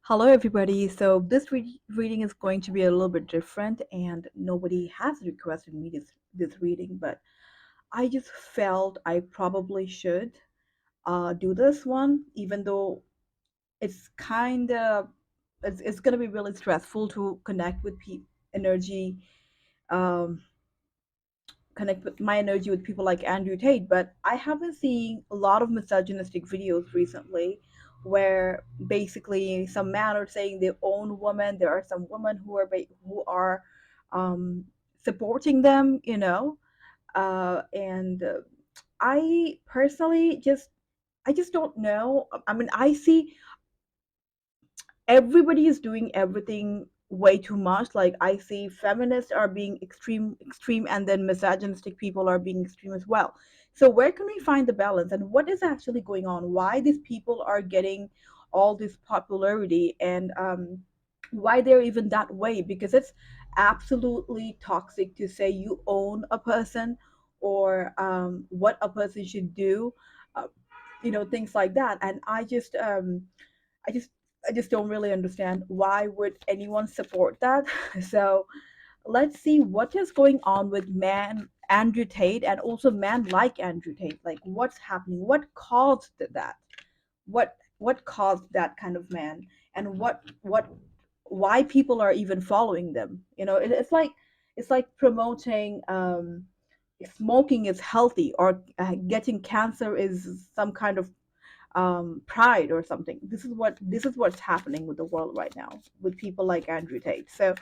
Hello, everybody. So this reading is going to be a little bit different, and nobody has requested me this reading, but I just felt I probably should do this one, even though it's kind of it's going to be really stressful to connect with energy, um, connect with my energy with people like Andrew Tate. But I have been seeing a lot of misogynistic videos recently where basically some men are saying they own women. There are some women who are um, supporting them, and I personally I just don't know. I mean, I see everybody is doing everything way too much. Like I see feminists are being extreme, and then misogynistic people are being extreme as well. So where can we find the balance, and what is actually going on? Why these people are getting all this popularity, and why they're even that way? Because it's absolutely toxic to say you own a person, or what a person should do, uh, things like that. And I just I just don't really understand why would anyone support that. So let's see what is going on with man Andrew Tate, and also man like Andrew Tate. Like what's happening? What caused that? What caused that kind of man? And what why people are even following them? It's like promoting smoking is healthy, or getting cancer is some kind of pride or something. This is what's happening with the world right now with people like Andrew Tate. So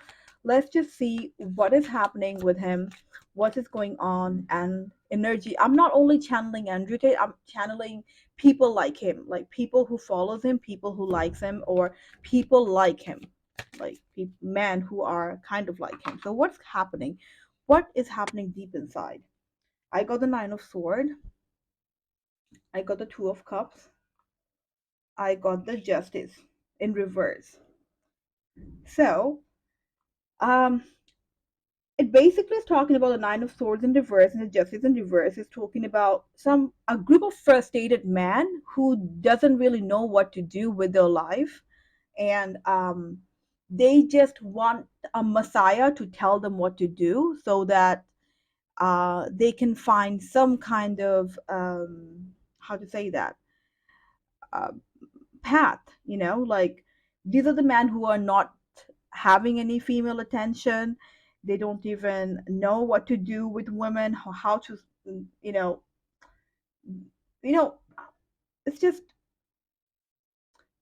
let's just see what is happening with him, what is going on, and energy. I'm not only channeling Andrew Tate, I'm channeling people like him, like people who follows him, people who likes him, or people like him, like men who are kind of like him. So what's happening? What is happening deep inside? I got the Nine of Sword. I got the Two of Cups. I got the Justice in reverse. So, um, it basically is talking about the Nine of Swords in reverse, and the Justice in reverse is talking about a group of frustrated men who doesn't really know what to do with their life, and they just want a messiah to tell them what to do, so that they can find some kind of how to say that, uh, path. Like these are the men who are not having any female attention. They don't even know what to do with women, how to, you know you know it's just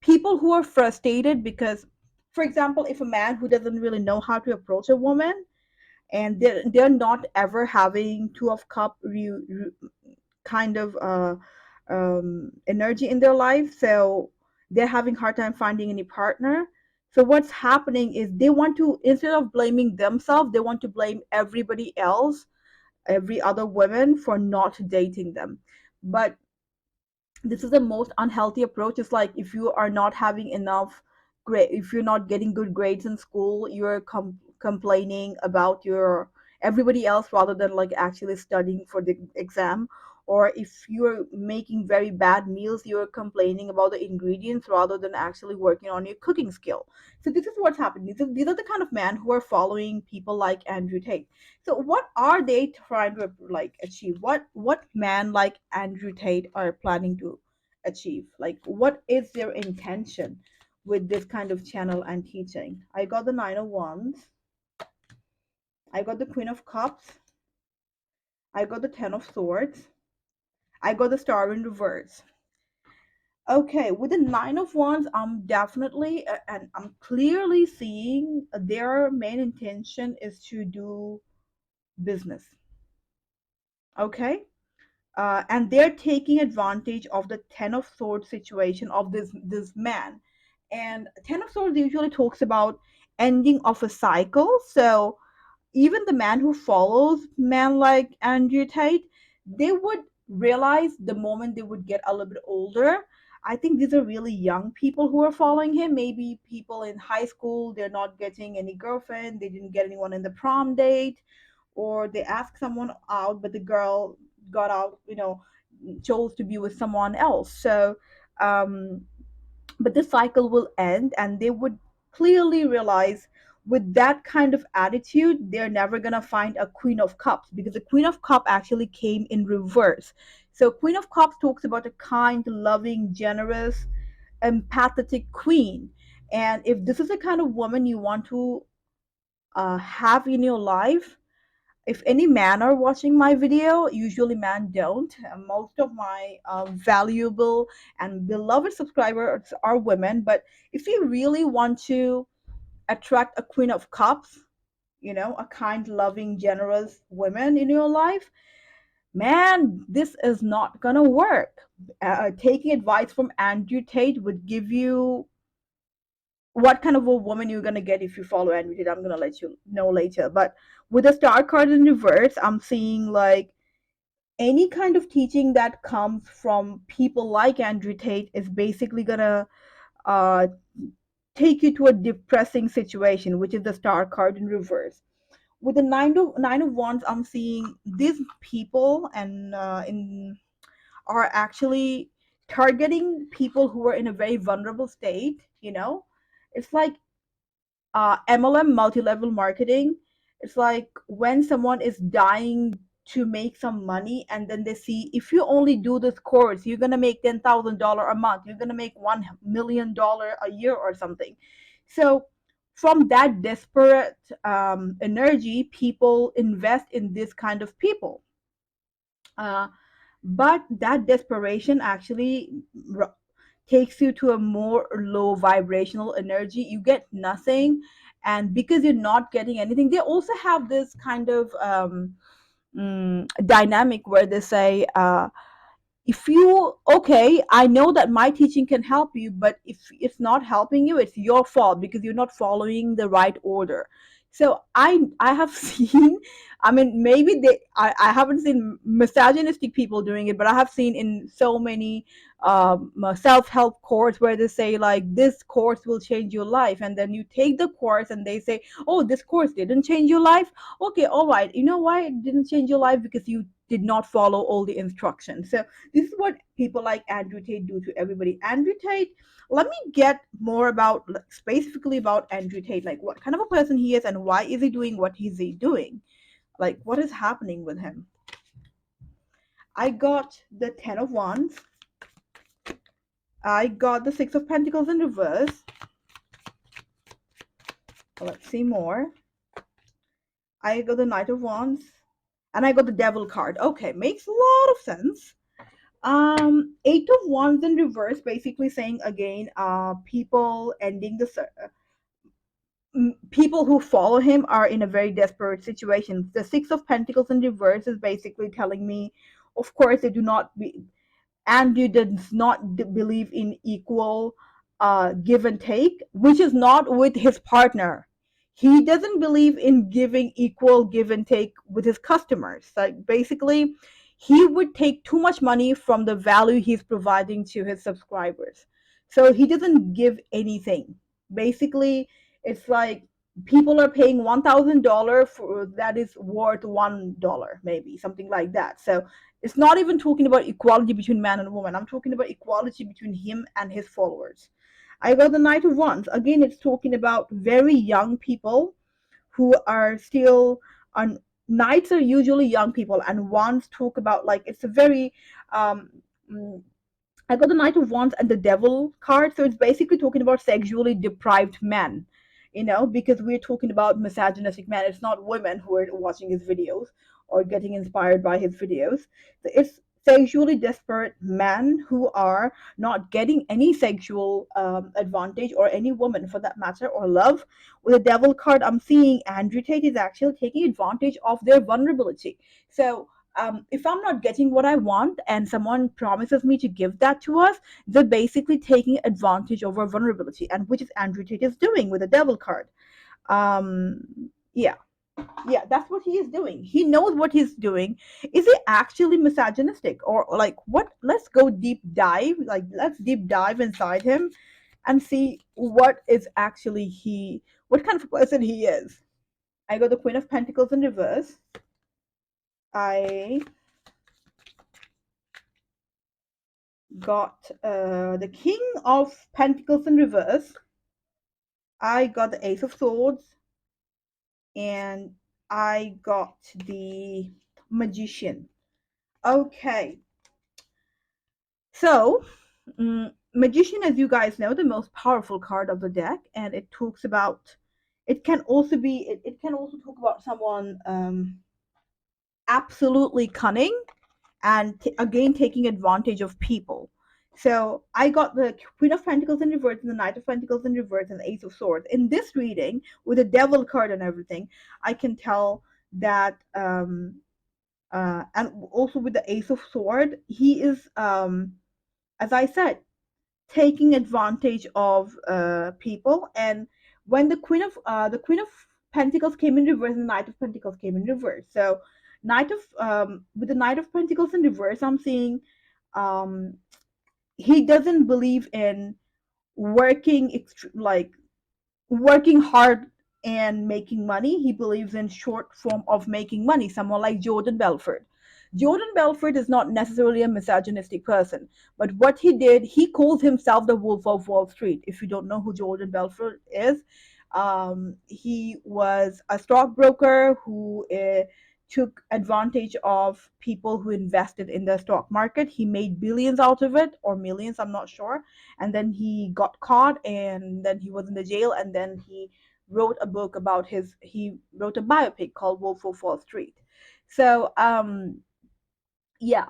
people who are frustrated because, for example, if a man who doesn't really know how to approach a woman, and they're not ever having two of cup kind of energy in their life, so they're having hard time finding any partner. So what's happening is they want to, instead of blaming themselves, they want to blame everybody else, every other woman for not dating them. But this is the most unhealthy approach. It's like if you are not having enough grade, if you're not getting good grades in school, you're complaining about your everybody else rather than like actually studying for the exam. Or if you're making very bad meals, you're complaining about the ingredients rather than actually working on your cooking skill. So this is what's happening. These are the kind of men who are following people like Andrew Tate. So what are they trying to like achieve? What man like Andrew Tate are planning to achieve? Like what is their intention with this kind of channel and teaching? I got the Nine of Wands. I got the Queen of Cups. I got the Ten of Swords. I got the Star in reverse. Okay, with the Nine of Wands, I'm definitely and I'm clearly seeing their main intention is to do business. Okay, and they're taking advantage of the Ten of Swords situation of this man. And Ten of Swords usually talks about ending of a cycle. So even the man who follows men like Andrew Tate, they would realize the moment they would get a little bit older. I think these are really young people who are following him. Maybe people in high school, they're not getting any girlfriend, they didn't get anyone in the prom date, or they asked someone out, but the girl got out, chose to be with someone else. So, um, but this cycle will end, and they would clearly realize with that kind of attitude they're never going to find a queen of cups, because the queen of cup actually came in reverse. So queen of cups talks about a kind, loving, generous, empathetic queen. And if this is the kind of woman you want to have in your life, if any man are watching my video, usually men don't. Most of my valuable and beloved subscribers are women. But if you really want to attract a queen of cups, a kind, loving, generous woman in your life, man, this is not gonna work. Taking advice from Andrew Tate would give you what kind of a woman you're gonna get if you follow Andrew Tate. I'm gonna let you know later. But with the star card in reverse, I'm seeing like any kind of teaching that comes from people like Andrew Tate is basically gonna uh, take you to a depressing situation, which is the star card in reverse. With the nine of wands, I'm seeing these people and in are actually targeting people who are in a very vulnerable state. It's like MLM, multi-level marketing. It's like when someone is dying to make some money, and then they see if you only do this course, you're gonna make $10,000 a month. You're gonna make $1 million a year or something. So from that desperate energy, people invest in this kind of people. Uh, but that desperation actually takes you to a more low vibrational energy. You get nothing, and because you're not getting anything, they also have this kind of dynamic where they say, if you okay, I know that my teaching can help you, but if it's not helping you, it's your fault because you're not following the right order. So I have seen, I mean, maybe I haven't seen misogynistic people doing it, but I have seen in so many self-help course where they say like this course will change your life, and then you take the course and they say, oh, this course didn't change your life. Okay, all right, you know why it didn't change your life? Because you did not follow all the instructions. So this is what people like Andrew Tate do to everybody. Andrew Tate, let me get more about, like, specifically about Andrew Tate, like what kind of a person he is and why is he doing what he's doing? Like what is happening with him? I got the 10 of Wands. I got the 6 of Pentacles in reverse. Let's see more. I got the Knight of Wands. And I got the Devil card. Okay, makes a lot of sense. 8 of Wands in reverse, basically saying again, people ending the people who follow him are in a very desperate situation. The 6 of Pentacles in reverse is basically telling me, of course, they do not be, Andrew does not believe in equal give and take, which is not with his partner. He doesn't believe in giving equal give and take with his customers. Like basically, he would take too much money from the value he's providing to his subscribers. So he doesn't give anything. Basically, it's like people are paying $1,000 for that is worth $1, maybe something like that. So it's not even talking about equality between man and woman. I'm talking about equality between him and his followers. I got the Knight of Wands. Again, it's talking about very young people who are still on. Knights are usually young people, and Wands talk about like it's a very um, mm, I got the Knight of Wands and the Devil card. So it's basically talking about sexually deprived men, because we're talking about misogynistic men. It's not women who are watching his videos or getting inspired by his videos. It's sexually desperate men who are not getting any sexual advantage, or any woman for that matter, or love. With the Devil card, I'm seeing Andrew Tate is actually taking advantage of their vulnerability. So if I'm not getting what I want and someone promises me to give that to us, they're basically taking advantage of our vulnerability, and which is Andrew Tate is doing with the Devil card. Um, yeah, yeah, that's what he is doing. He knows what he's doing. Is he actually misogynistic, or like what? Let's go deep dive. Like let's deep dive inside him and see what is actually what kind of person he is. I got the Queen of Pentacles in reverse. I got the King of Pentacles in reverse. I got the Ace of Swords, and I got the Magician. Okay, so Magician, as you guys know, the most powerful card of the deck, and it talks about. It can also be. It can also talk about someone absolutely cunning and again taking advantage of people. So I got the Queen of Pentacles in reverse and the Knight of Pentacles in reverse and the Ace of Swords. In this reading, with the Devil card and everything, I can tell that, and also with the Ace of Sword, he is, as I said, taking advantage of people. And when the Queen of Pentacles came in reverse and the Knight of Pentacles came in reverse. So Knight of with the Knight of Pentacles in reverse, I'm seeing um, he doesn't believe in working like working hard and making money. He believes in short form of making money, someone like Jordan Belfort. Jordan Belfort is not necessarily a misogynistic person, but what he did, he calls himself the Wolf of Wall Street. If you don't know who Jordan Belfort is, he was a stockbroker who took advantage of people who invested in the stock market. He made billions out of it, or millions, I'm not sure. And then he got caught, and then he was in the jail, and then wrote a book about his he wrote a biopic called Wolf of Wall Street. So yeah,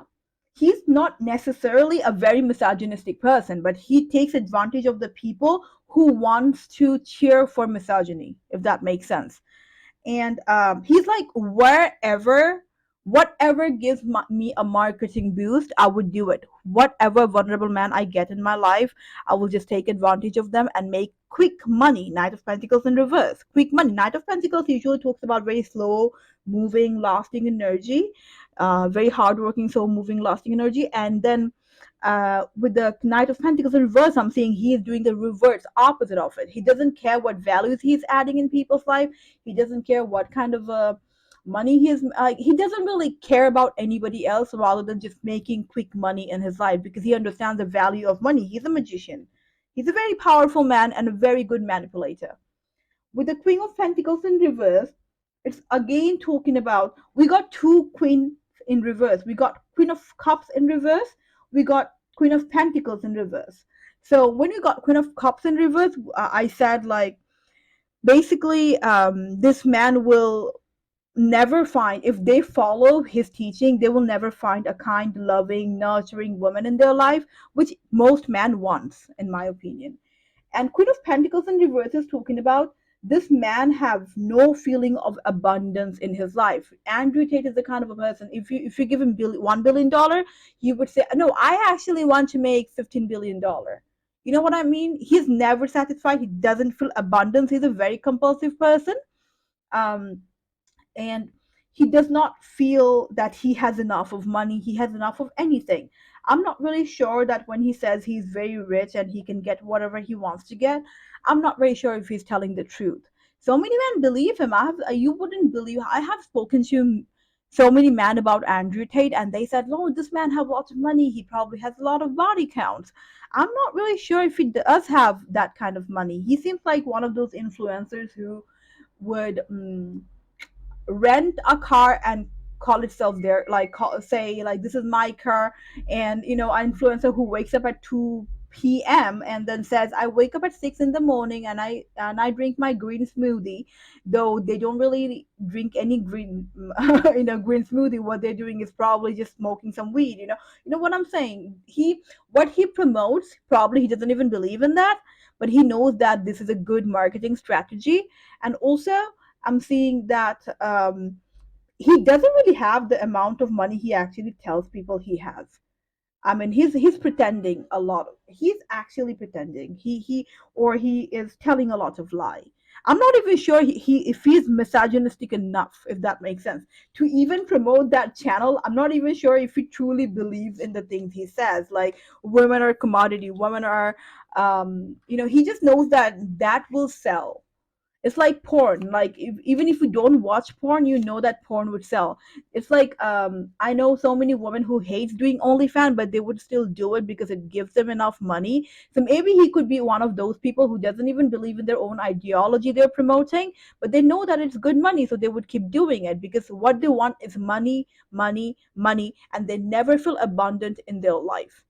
he's not necessarily a very misogynistic person, but he takes advantage of the people who wants to cheer for misogyny, if that makes sense. And he's like, wherever, whatever gives me a marketing boost, I would do it. Whatever vulnerable man I get in my life, I will just take advantage of them and make quick money. Knight of Pentacles in reverse, quick money. Knight of Pentacles usually talks about very slow moving, lasting energy, very hardworking, so moving, lasting energy. And then with the Knight of Pentacles in reverse, I'm saying he is doing the reverse opposite of it. He doesn't care what values he's adding in people's life. He doesn't care what kind of money he is. He doesn't really care about anybody else rather than just making quick money in his life, because he understands the value of money. He's a magician. He's a very powerful man and a very good manipulator. With the Queen of Pentacles in reverse, it's again talking about, we got two queens in reverse. We got Queen of Cups in reverse. We got Queen of Pentacles in reverse. So when we got Queen of Cups in reverse, I said, like, basically, this man will never find, if they follow his teaching, they will never find a kind, loving, nurturing woman in their life, which most man wants, in my opinion. And Queen of Pentacles in reverse is talking about, this man have no feeling of abundance in his life. Andrew Tate is the kind of a person, if you give him $1 billion, he would say, no, I actually want to make $15 billion. You know what I mean? He's never satisfied. He doesn't feel abundance. He's a very compulsive person. Um, and he does not feel that he has enough of money, he has enough of anything. I'm not really sure that when he says he's very rich and he can get whatever he wants to get, I'm not very sure if he's telling the truth. So many men believe him. You wouldn't believe, I have spoken to so many men about Andrew Tate, and they said, "Oh, this man have lots of money. He probably has a lot of body counts." I'm not really sure if he does have that kind of money. He seems like one of those influencers who would rent a car and call itself their, like, say, like, this is my car. And an influencer who wakes up at 2 p.m. and then says, I wake up at 6 in the morning and I drink my green smoothie, though they don't really drink any green green smoothie. What they're doing is probably just smoking some weed. You know what I'm saying? What he promotes, probably he doesn't even believe in that, but he knows that this is a good marketing strategy. And also, I'm seeing that he doesn't really have the amount of money he actually tells people he has. I mean, he's pretending a lot. He's actually pretending. He is telling a lot of lie. I'm not even sure if he's misogynistic enough, if that makes sense, to even promote that channel. I'm not even sure if he truly believes in the things he says, like women are commodity, women are, he just knows that that will sell. It's like porn. Like even if you don't watch porn, you know that porn would sell. It's like I know so many women who hates doing OnlyFans, but they would still do it because it gives them enough money. So maybe he could be one of those people who doesn't even believe in their own ideology they're promoting, but they know that it's good money, so they would keep doing it because what they want is money, money, money, and they never feel abundant in their life.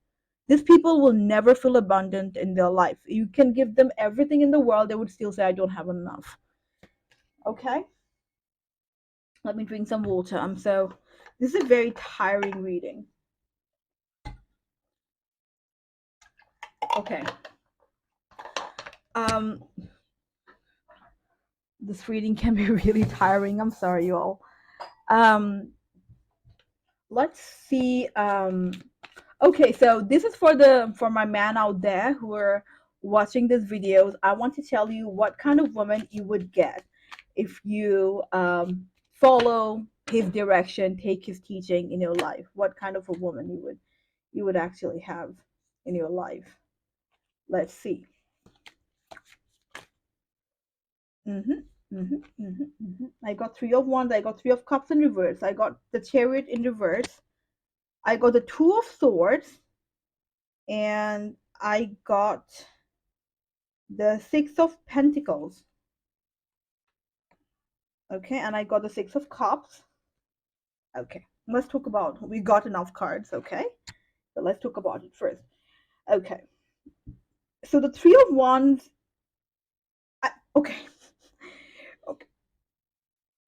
These people will never feel abundant in their life. You can give them everything in the world, they would still say, I don't have enough. Okay, let me drink some water. This is a very tiring reading. Okay. Um, this reading can be really tiring. I'm sorry, you all. Um, let's see. Okay, so this is for my man out there who are watching these videos. I want to tell you what kind of woman you would get if you follow his direction, take his teaching in your life. What kind of a woman you would actually have in your life. Let's see. Mm-hmm, mm-hmm, mm-hmm, mm-hmm. I got three of wands. I got three of cups in reverse. I got the chariot in reverse. I got the two of swords, and I got the six of pentacles. Okay, and I got the six of cups. Okay, let's talk about. We got enough cards. Okay, so let's talk about it first. Okay, so the three of wands. Okay, okay.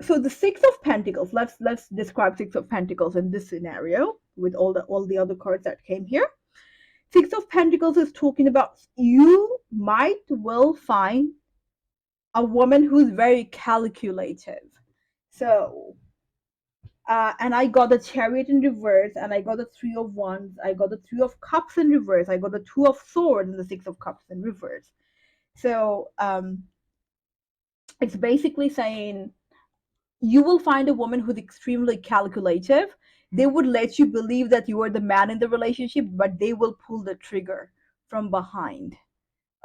So the six of pentacles. Let's describe six of pentacles in this scenario with all the other cards that came here. Six of Pentacles is talking about you might well find a woman who's very calculative. So, and I got the Chariot in reverse, and I got the Three of Wands, I got the Three of Cups in reverse, I got the Two of Swords and the Six of Cups in reverse. So, it's basically saying you will find a woman who's extremely calculative. They would let you believe that you are the man in the relationship, but they will pull the trigger from behind.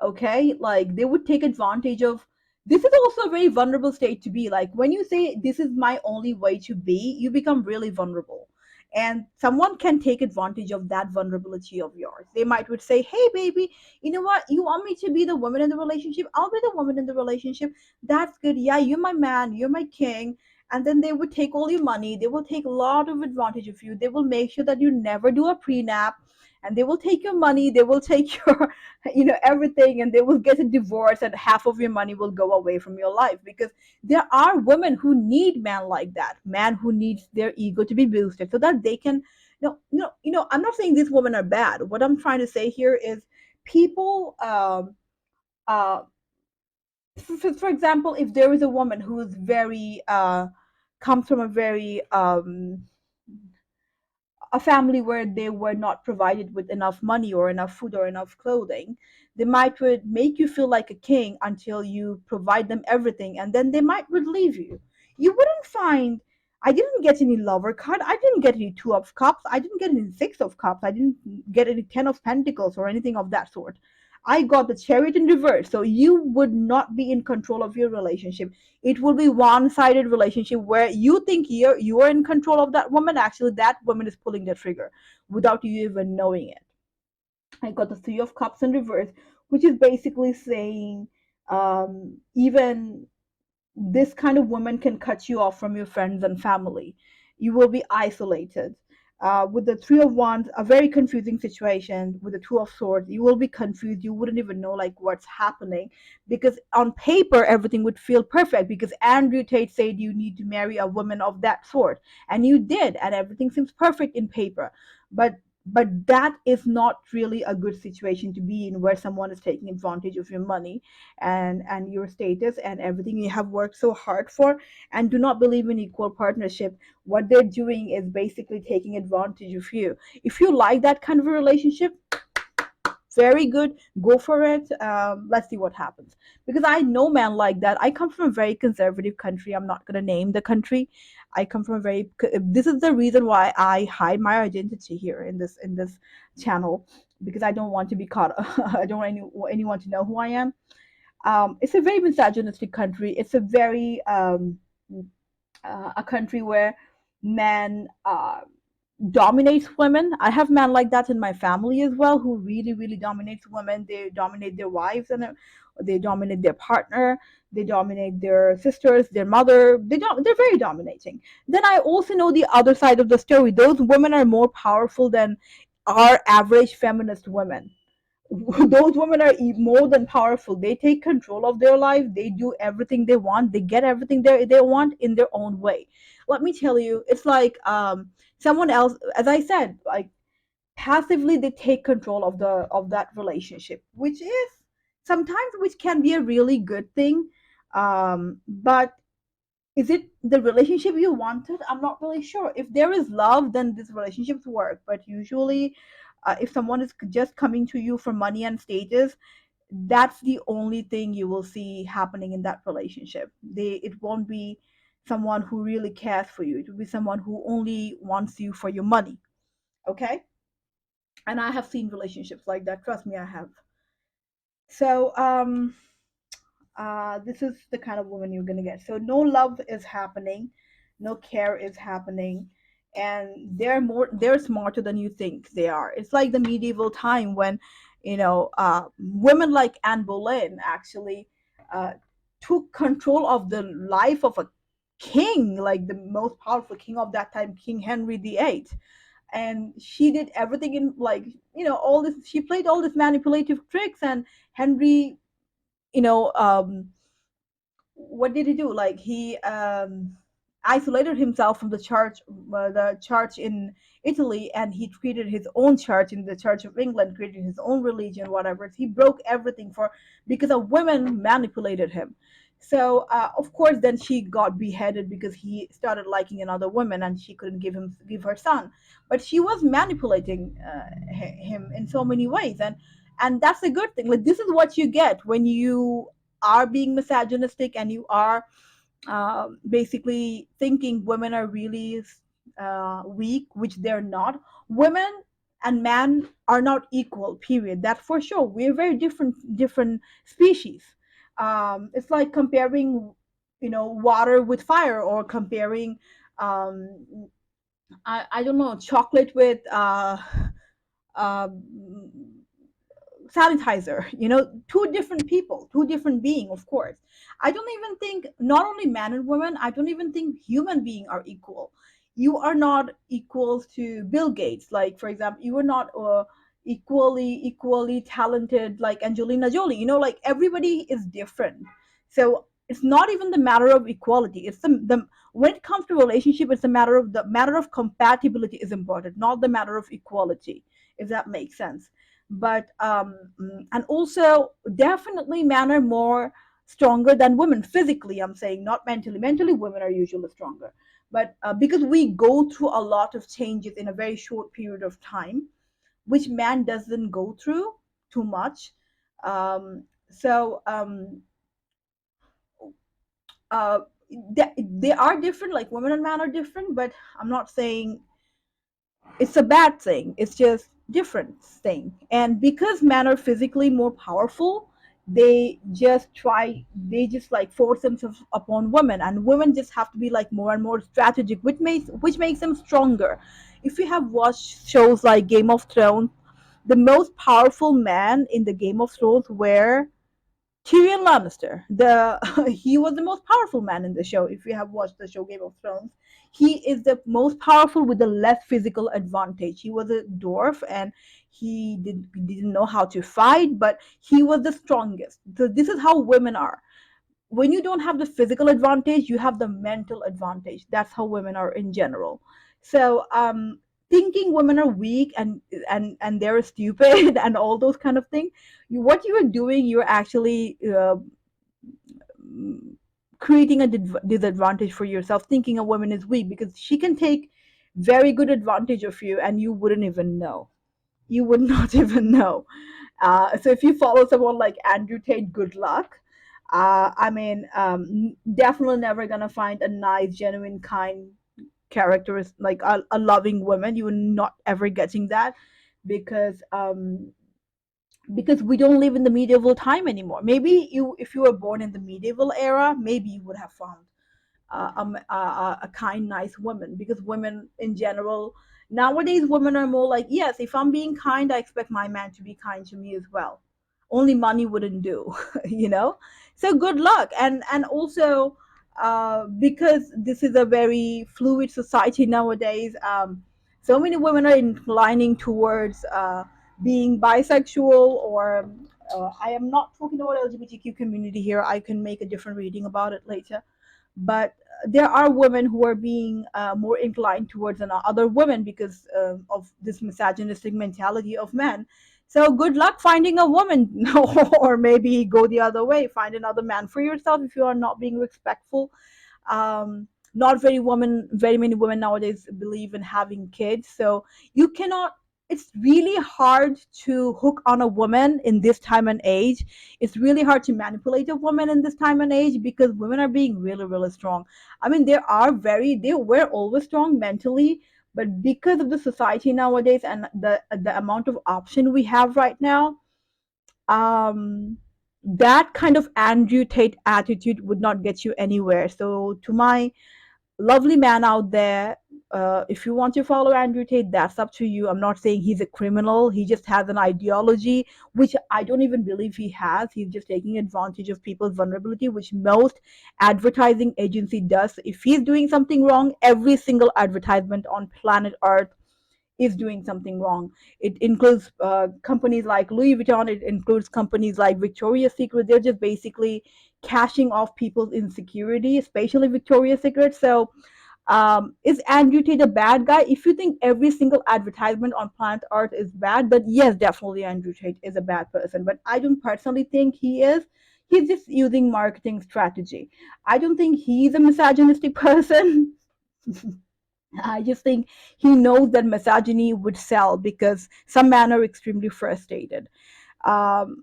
Okay, like they would take advantage of. This is also a very vulnerable state to be. Like when you say this is my only way to be, you become really vulnerable, and someone can take advantage of that vulnerability of yours. They might would say, hey baby, you know what, you want me to be the woman in the relationship, I'll be the woman in the relationship. That's good, yeah, you're my man, you're my king. And then they would take all your money, they will take a lot of advantage of you, they will make sure that you never do a prenup, and they will take your money, they will take your everything, and they will get a divorce, and half of your money will go away from your life. Because there are women who need men like that, man who needs their ego to be boosted so that they can, I'm not saying these women are bad. What I'm trying to say here is people, uh for example, if there is a woman who is very comes from a family where they were not provided with enough money or enough food or enough clothing, they might would make you feel like a king until you provide them everything, and then they might would leave you. You wouldn't find. I didn't get any lover card. I didn't get any two of cups. I didn't get any six of cups. I didn't get any ten of pentacles or anything of that sort. I got the chariot in reverse. So you would not be in control of your relationship. It will be one-sided relationship where you think you're in control of that woman. Actually, that woman is pulling the trigger without you even knowing it. I got the three of cups in reverse, which is basically saying even this kind of woman can cut you off from your friends and family. You will be isolated. With the three of wands, a very confusing situation. With the two of swords, you will be confused. You wouldn't even know like what's happening, because on paper everything would feel perfect, because Andrew Tate said you need to marry a woman of that sort, and you did, and everything seems perfect in paper. But that is not really a good situation to be in, where someone is taking advantage of your money and your status and everything you have worked so hard for, and do not believe in equal partnership. What they're doing is basically taking advantage of you. If you like that kind of a relationship, very good, go for it. Let's see what happens, because I know men like that. I come from a very conservative country. I'm not going to name the country. I come from a very, this is the reason why I hide my identity here in this channel, because I don't want to be caught. I don't want anyone to know who I am. It's a very misogynistic country. It's a very a country where men dominates women. I have men like that in my family as well, who really, really dominates women. They dominate their wives, and they dominate their partner. They dominate their sisters, their mother. They're very dominating. Then I also know the other side of the story. Those women are more powerful than our average feminist women. Those women are more than powerful. They take control of their life. They do everything they want. They get everything they want in their own way. Let me tell you, it's like someone else, as I said, like passively they take control of that relationship, which is sometimes, which can be a really good thing. But is it the relationship you wanted? I'm not really sure. If there is love, then these relationships work. But usually, if someone is just coming to you for money and status, that's the only thing you will see happening in that relationship. It won't be someone who really cares for you. It will be someone who only wants you for your money. Okay? And I have seen relationships like that. Trust me, I have. So, this is the kind of woman you're gonna get. So no love is happening, no care is happening, and they're smarter than you think they are. It's like the medieval time when, women like Anne Boleyn actually uh, took control of the life of a king, like the most powerful king of that time, King Henry VIII. And she did everything in, like, all this. She played all these manipulative tricks, and Henry, you know um what did he do? Like, he isolated himself from the church in Italy, and he created his own church in the Church of England, created his own religion, whatever. He broke everything for because a women manipulated him. So of course, then she got beheaded because he started liking another woman, and she couldn't give her son. But she was manipulating him in so many ways, and that's a good thing. Like, this is what you get when you are being misogynistic, and you are basically thinking women are really weak, which they're not. Women and men are not equal. Period. That for sure. We're very different species. It's like comparing, water with fire, or comparing, I don't know, chocolate with uh, sanitizer. Two different people, two different being, of course. I don't even think, not only man and woman, I don't even think human being are equal. You are not equals to Bill Gates. Like, for example, you are not equally talented like Angelina Jolie. Like, everybody is different. So it's not even the matter of equality. It's the when it comes to relationship, it's the matter of compatibility is important, not the matter of equality, if that makes sense. But and also, definitely men are more stronger than women physically. I'm saying, not mentally. Mentally, women are usually stronger. But because we go through a lot of changes in a very short period of time, which man doesn't go through too much. So uh, they are different. Like, women and men are different, but I'm not saying it's a bad thing. It's just different thing. And because men are physically more powerful, they just like force themselves upon women, and women just have to be like more and more strategic, which makes them stronger. If you have watched shows like Game of Thrones, the most powerful man in the Game of Thrones were Tyrion Lannister. The He was the most powerful man in the show. If you have watched the show Game of Thrones, he is the most powerful with the less physical advantage. He was a dwarf, and didn't know how to fight, but he was the strongest. So this is how women are. When you don't have the physical advantage, you have the mental advantage. That's how women are in general. So thinking women are weak, and they're stupid and all those kind of things, what you are doing, you're actually creating a disadvantage for yourself, thinking a woman is weak, because she can take very good advantage of you, and you wouldn't even know. You would not even know. So if you follow someone like Andrew Tate, good luck. I mean, definitely never gonna find a nice, genuine, kind character, like a loving woman. You're not ever getting that, because because we don't live in the medieval time anymore. Maybe you, if you were born in the medieval era, maybe you would have found a kind, nice woman, because women in general nowadays, women are more like, yes, if I'm being kind, I expect my man to be kind to me as well. Only money wouldn't do, you know. So good luck, and also because this is a very fluid society nowadays. So many women are inclining towards being bisexual, or I am not talking about LGBTQ community here. I can make a different reading about it later, but there are women who are being more inclined towards other women because of this misogynistic mentality of men. So good luck finding a woman, or maybe go the other way, find another man for yourself if you are not being respectful. Not very many women nowadays believe in having kids, so you cannot, it's really hard to hook on a woman in this time and age. It's really hard to manipulate a woman in this time and age because women are being really, really strong. I mean, they were always strong mentally, but because of the society nowadays and the amount of option we have right now, um that kind of Andrew Tate attitude would not get you anywhere. So to my lovely man out there, if you want to follow Andrew Tate, that's up to you. I'm not saying he's a criminal. He just has an ideology, which I don't even believe he has. He's just taking advantage of people's vulnerability, which most advertising agency does. If he's doing something wrong, every single advertisement on planet Earth is doing something wrong. It includes companies like Louis Vuitton. It includes companies like Victoria's Secret. They're just basically cashing off people's insecurity, especially Victoria's Secret. So is Andrew Tate a bad guy? If you think every single advertisement on planet Earth is bad, then yes, definitely Andrew Tate is a bad person. But I don't personally think he is. He's just using marketing strategy. I don't think he's a misogynistic person. I just think he knows that misogyny would sell because some men are extremely frustrated. Like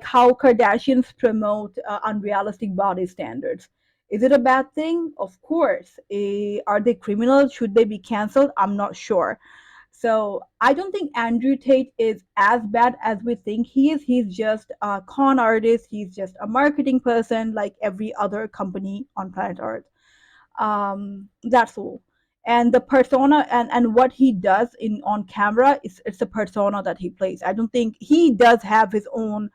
how Kardashians promote unrealistic body standards. Is it a bad thing? Of course. Are they criminals? Should they be canceled? I'm not sure. So I don't think Andrew Tate is as bad as we think he is. He's just a con artist. He's just a marketing person like every other company on planet Earth. That's all. And the persona and what he does in on camera is, it's a persona that he plays. I don't think he does have his own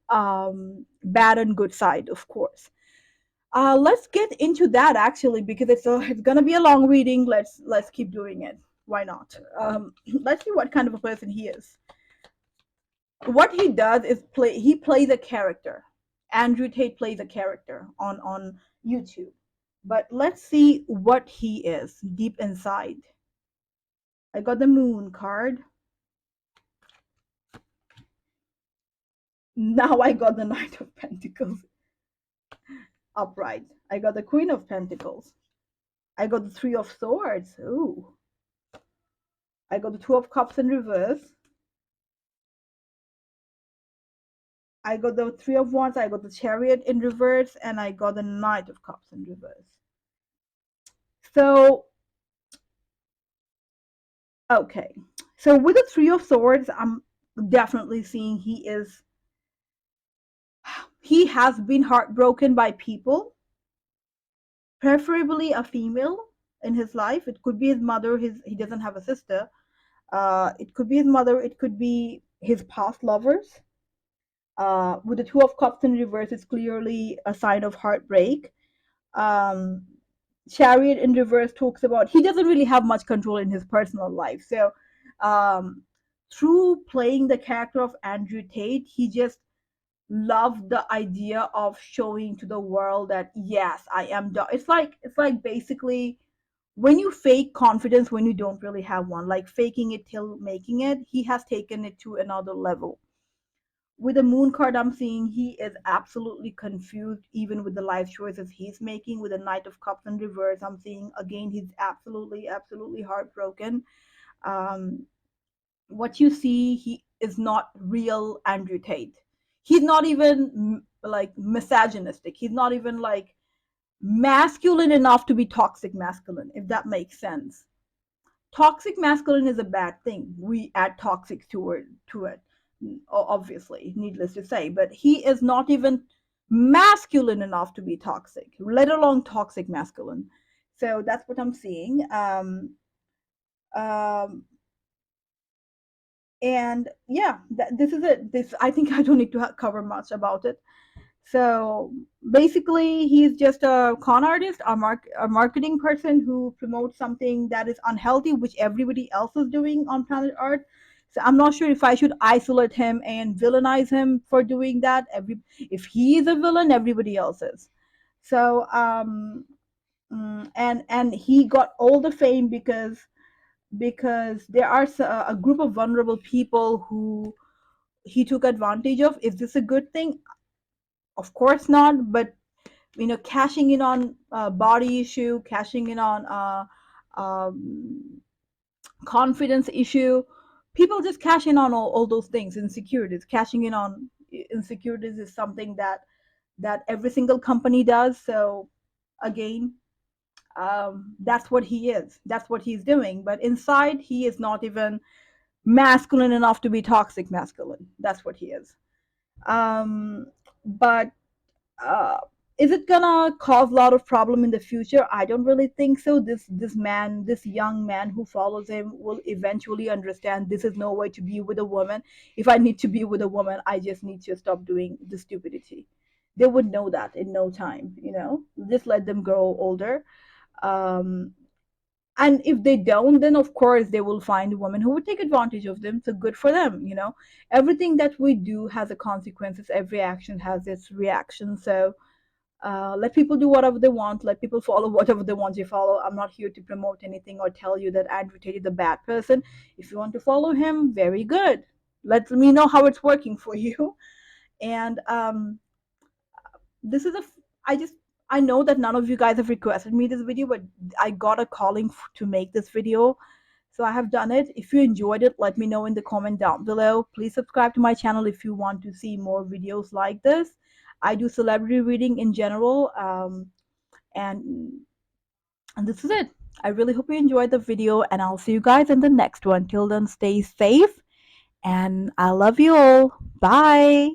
bad and good side, of course. Let's get into that actually, because it's gonna be a long reading. Let's keep doing it. Why not? Let's see what kind of a person he is. What he does is he plays a character. Andrew Tate plays a character on YouTube. But let's see what he is deep inside. I got the moon card. Now I got the Knight of Pentacles upright. I got the Queen of Pentacles. I got the Three of Swords. Ooh. I got the Two of Cups in reverse. I got the Three of Wands. I got the Chariot in reverse. And I got the Knight of Cups in reverse. So, okay. So with the Three of Swords, I'm definitely seeing he has been heartbroken by people, preferably a female in his life. It could be his mother. He doesn't have a sister. It could be his mother. It could be his past lovers. With the Two of Cups in reverse, it's clearly a sign of heartbreak. Um, Chariot in reverse talks about he doesn't really have much control in his personal life. So, um, through playing the character of Andrew Tate, he just loved the idea of showing to the world that yes, I am. It's like basically when you fake confidence when you don't really have one, like faking it till making it. He has taken it to another level. With the moon card, I'm seeing he is absolutely confused, even with the life choices he's making. With the Knight of Cups in reverse, I'm seeing again he's absolutely, absolutely heartbroken. Um, what you see, he is not real Andrew Tate. He's not even like misogynistic. He's not even like masculine enough to be toxic masculine, if that makes sense. Toxic masculine is a bad thing. We add toxic to it. obviously, needless to say, but he is not even masculine enough to be toxic, let alone toxic masculine. So that's what I'm seeing. Um, and yeah, this is it. This, I think, I don't need to cover much about it. So basically, he's just a con artist, a marketing person who promotes something that is unhealthy, which everybody else is doing on planet Earth. So I'm not sure if I should isolate him and villainize him for doing that. If he is a villain, everybody else is. So and he got all the fame because there are a group of vulnerable people who he took advantage of. Is this a good thing? Of course not. But cashing in on body issue, cashing in on um, confidence issue, people just cash in on all those things. Insecurities, cashing in on insecurities is something that every single company does. So again, that's what he is, that's what he's doing, but inside he is not even masculine enough to be toxic masculine. That's what he is. But uh, is it gonna cause a lot of problem in the future? I don't really think so. This young man who follows him will eventually understand this is no way to be with a woman. If I need to be with a woman, I just need to stop doing the stupidity. They would know that in no time. Just let them grow older. um and if they don't, then of course they will find a woman who would take advantage of them. So good for them. Everything that we do has a consequences. Every action has its reaction. So let people do whatever they want. Let people follow whatever they want to follow. I'm not here to promote anything or tell you that Andrew Tate is a bad person. If you want to follow him, very good. Let me know how it's working for you. And this is a I just I know that none of you guys have requested me this video, but I got a calling to make this video, so I have done it. If you enjoyed it, let me know in the comment down below. Please subscribe to my channel if you want to see more videos like this. I do celebrity reading in general, and and this is it. I really hope you enjoyed the video, and I'll see you guys in the next one. Till then, stay safe, and I love you all. Bye.